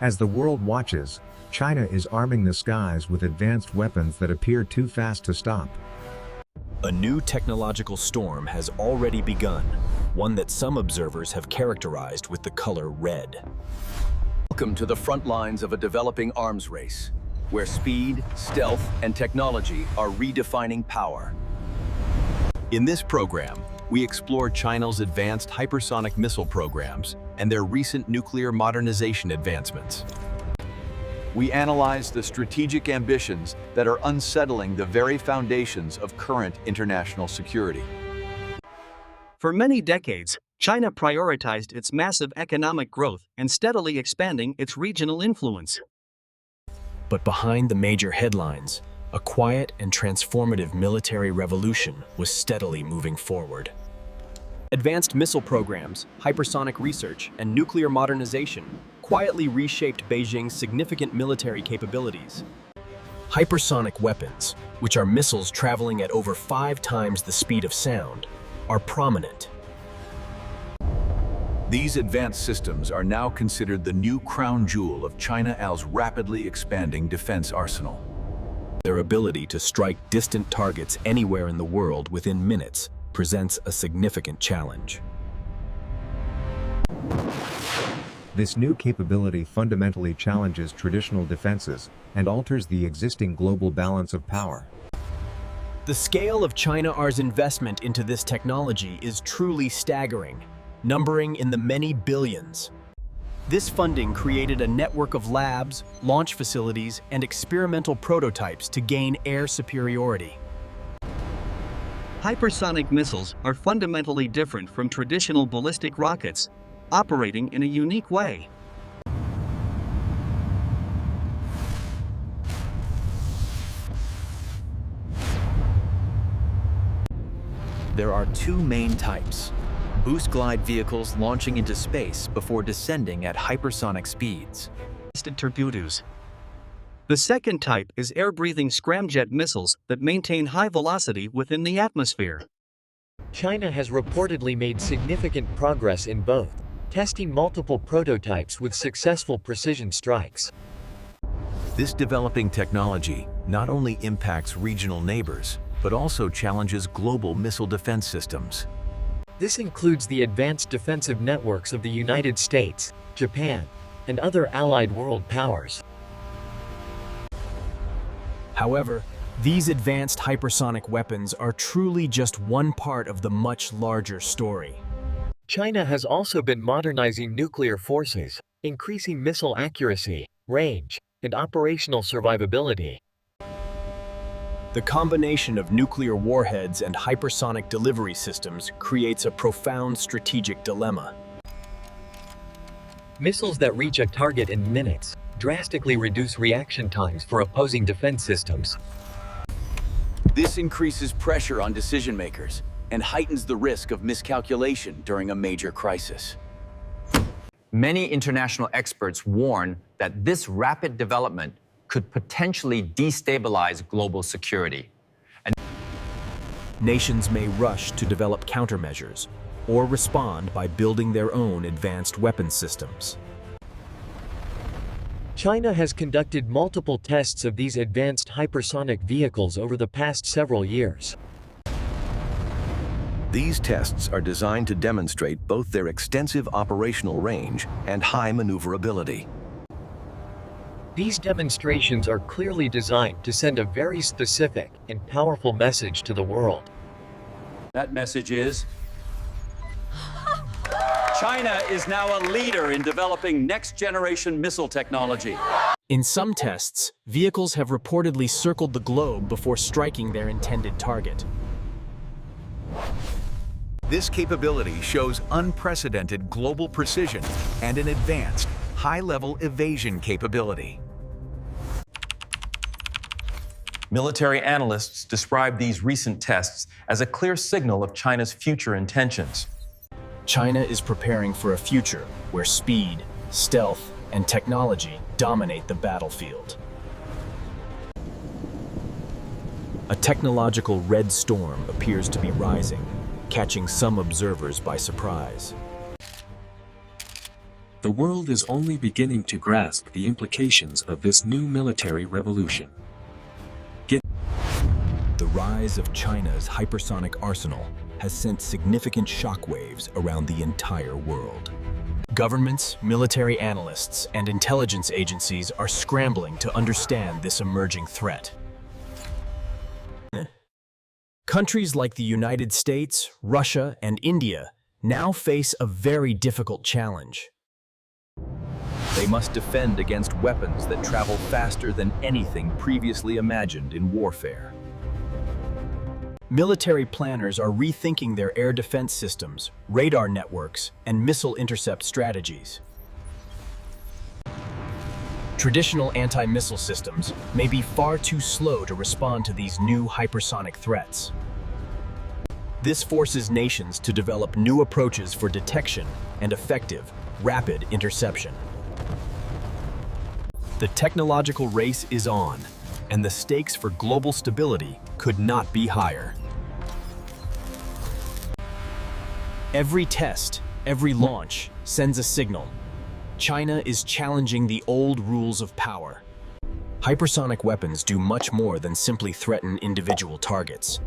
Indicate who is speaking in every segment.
Speaker 1: As the world watches, China is arming the skies with advanced weapons that appear too fast to stop.
Speaker 2: A new technological storm has already begun, one that some observers have characterized with the color red.
Speaker 3: Welcome to the front lines of a developing arms race, where speed, stealth, and technology are redefining power. In this program, we explore China's advanced hypersonic missile programs and their recent nuclear modernization advancements. We analyze the strategic ambitions that are unsettling the very foundations of current international security.
Speaker 4: For many decades, China prioritized its massive economic growth and steadily expanding its regional influence.
Speaker 2: But behind the major headlines, a quiet and transformative military revolution was steadily moving forward. Advanced missile programs, hypersonic research, and nuclear modernization quietly reshaped Beijing's significant military capabilities. Hypersonic weapons, which are missiles traveling at over 5 times the speed of sound, are prominent.
Speaker 3: These advanced systems are now considered the new crown jewel of China's rapidly expanding defense arsenal.
Speaker 2: Their ability to strike distant targets anywhere in the world within minutes presents a significant challenge.
Speaker 1: This new capability fundamentally challenges traditional defenses and alters the existing global balance of power.
Speaker 2: The scale of China's investment into this technology is truly staggering, numbering in the many billions. This funding created a network of labs, launch facilities, and experimental prototypes to gain air superiority.
Speaker 4: Hypersonic missiles are fundamentally different from traditional ballistic rockets, operating in a unique way.
Speaker 5: There are 2 main types: boost glide vehicles launching into space before descending at hypersonic speeds.
Speaker 4: Torpedoes. The second type is air-breathing scramjet missiles that maintain high velocity within the atmosphere.
Speaker 6: China has reportedly made significant progress in both, testing multiple prototypes with successful precision strikes.
Speaker 3: This developing technology not only impacts regional neighbors, but also challenges global missile defense systems.
Speaker 6: This includes the advanced defensive networks of the United States, Japan, and other allied world powers.
Speaker 2: However, these advanced hypersonic weapons are truly just one part of the much larger story.
Speaker 6: China has also been modernizing nuclear forces, increasing missile accuracy, range, and operational survivability.
Speaker 2: The combination of nuclear warheads and hypersonic delivery systems creates a profound strategic dilemma.
Speaker 6: Missiles that reach a target in minutes drastically reduce reaction times for opposing defense systems.
Speaker 3: This increases pressure on decision makers and heightens the risk of miscalculation during a major crisis.
Speaker 7: Many international experts warn that this rapid development could potentially destabilize global security. And
Speaker 2: nations may rush to develop countermeasures or respond by building their own advanced weapons systems.
Speaker 6: China has conducted multiple tests of these advanced hypersonic vehicles over the past several years.
Speaker 3: These tests are designed to demonstrate both their extensive operational range and high maneuverability.
Speaker 6: These demonstrations are clearly designed to send a very specific and powerful message to the world.
Speaker 8: That message is, China is now a leader in developing next-generation missile technology.
Speaker 2: In some tests, vehicles have reportedly circled the globe before striking their intended target.
Speaker 3: This capability shows unprecedented global precision and an advanced, high-level evasion capability.
Speaker 9: Military analysts describe these recent tests as a clear signal of China's future intentions.
Speaker 2: China is preparing for a future where speed, stealth, and technology dominate the battlefield. A technological red storm appears to be rising, catching some observers by surprise.
Speaker 10: The world is only beginning to grasp the implications of this new military revolution.
Speaker 2: The rise of China's hypersonic arsenal has sent significant shockwaves around the entire world. Governments, military analysts, and intelligence agencies are scrambling to understand this emerging threat. Countries like the United States, Russia, and India now face a very difficult challenge.
Speaker 3: They must defend against weapons that travel faster than anything previously imagined in warfare.
Speaker 2: Military planners are rethinking their air defense systems, radar networks, and missile intercept strategies. Traditional anti-missile systems may be far too slow to respond to these new hypersonic threats. This forces nations to develop new approaches for detection and effective, rapid interception. The technological race is on, and the stakes for global stability could not be higher. Every test, every launch sends a signal. China is challenging the old rules of power. Hypersonic weapons do much more than simply threaten individual targets.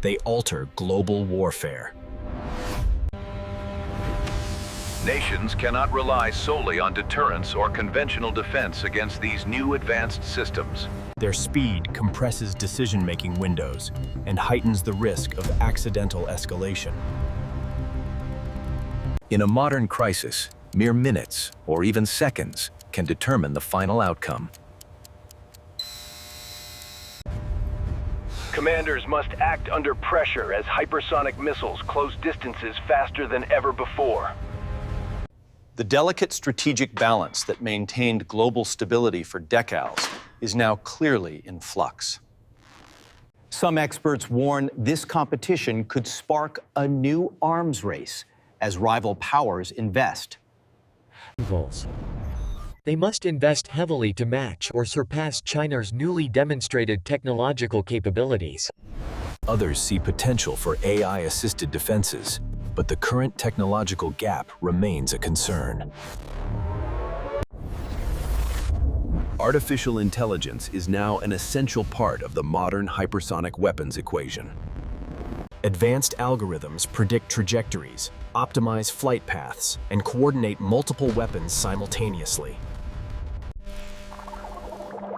Speaker 2: They alter global warfare.
Speaker 11: Nations cannot rely solely on deterrence or conventional defense against these new advanced systems.
Speaker 2: Their speed compresses decision-making windows and heightens the risk of accidental escalation.
Speaker 3: In a modern crisis, mere minutes or even seconds can determine the final outcome.
Speaker 11: Commanders must act under pressure as hypersonic missiles close distances faster than ever before.
Speaker 8: The delicate strategic balance that maintained global stability for decades is now clearly in flux.
Speaker 12: Some experts warn this competition could spark a new arms race as rival powers invest.
Speaker 6: They must invest heavily to match or surpass China's newly demonstrated technological capabilities.
Speaker 2: Others see potential for AI-assisted defenses, but the current technological gap remains a concern.
Speaker 3: Artificial intelligence is now an essential part of the modern hypersonic weapons equation.
Speaker 2: Advanced algorithms predict trajectories, optimize flight paths, and coordinate multiple weapons simultaneously.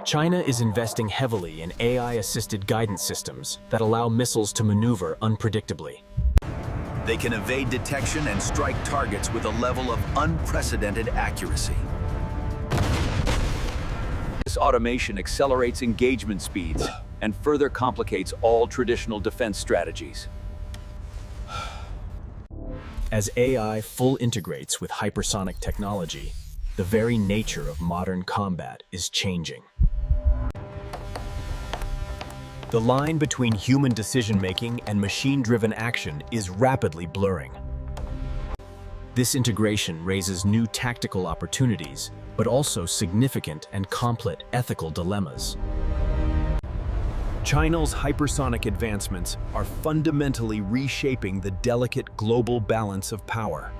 Speaker 2: China is investing heavily in AI-assisted guidance systems that allow missiles to maneuver unpredictably.
Speaker 3: They can evade detection and strike targets with a level of unprecedented accuracy. This automation accelerates engagement speeds and further complicates all traditional defense strategies.
Speaker 2: As AI full integrates with hypersonic technology, the very nature of modern combat is changing. The line between human decision-making and machine-driven action is rapidly blurring. This integration raises new tactical opportunities, but also significant and complex ethical dilemmas. China's hypersonic advancements are fundamentally reshaping the delicate global balance of power.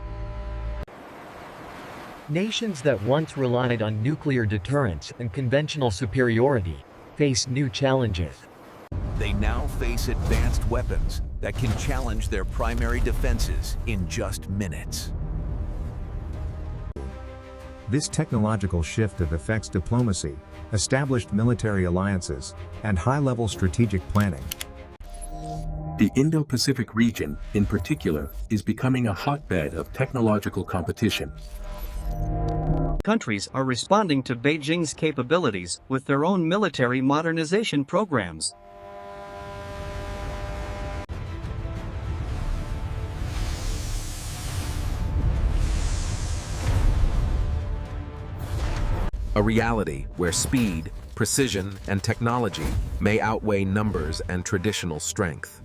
Speaker 6: Nations that once relied on nuclear deterrence and conventional superiority face new challenges.
Speaker 3: They now face advanced weapons that can challenge their primary defenses in just minutes.
Speaker 1: This technological shift affects diplomacy, established military alliances, and high-level strategic planning.
Speaker 10: The Indo-Pacific region, in particular, is becoming a hotbed of technological competition.
Speaker 4: Countries are responding to Beijing's capabilities with their own military modernization programs.
Speaker 13: A reality where speed, precision, and technology may outweigh numbers and traditional strength.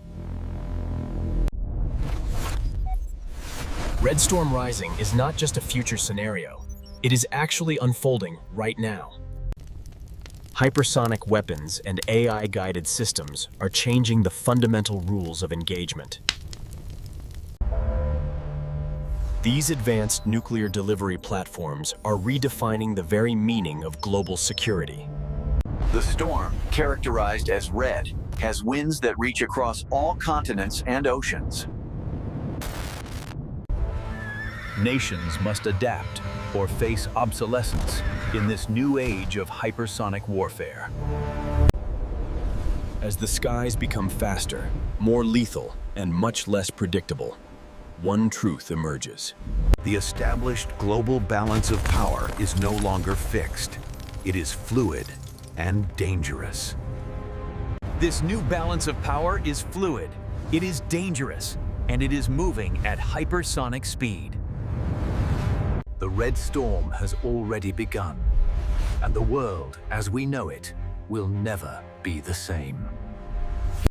Speaker 2: Red Storm Rising is not just a future scenario. It is actually unfolding right now. Hypersonic weapons and AI-guided systems are changing the fundamental rules of engagement. These advanced nuclear delivery platforms are redefining the very meaning of global security.
Speaker 3: The storm, characterized as red, has winds that reach across all continents and oceans. Nations must adapt or face obsolescence in this new age of hypersonic warfare.
Speaker 2: As the skies become faster, more lethal, and much less predictable, one truth emerges.
Speaker 11: The established global balance of power is no longer fixed. It is fluid and dangerous.
Speaker 12: This new balance of power is fluid, it is dangerous, and it is moving at hypersonic speed.
Speaker 3: The Red Storm has already begun, and the world as we know it will never be the same.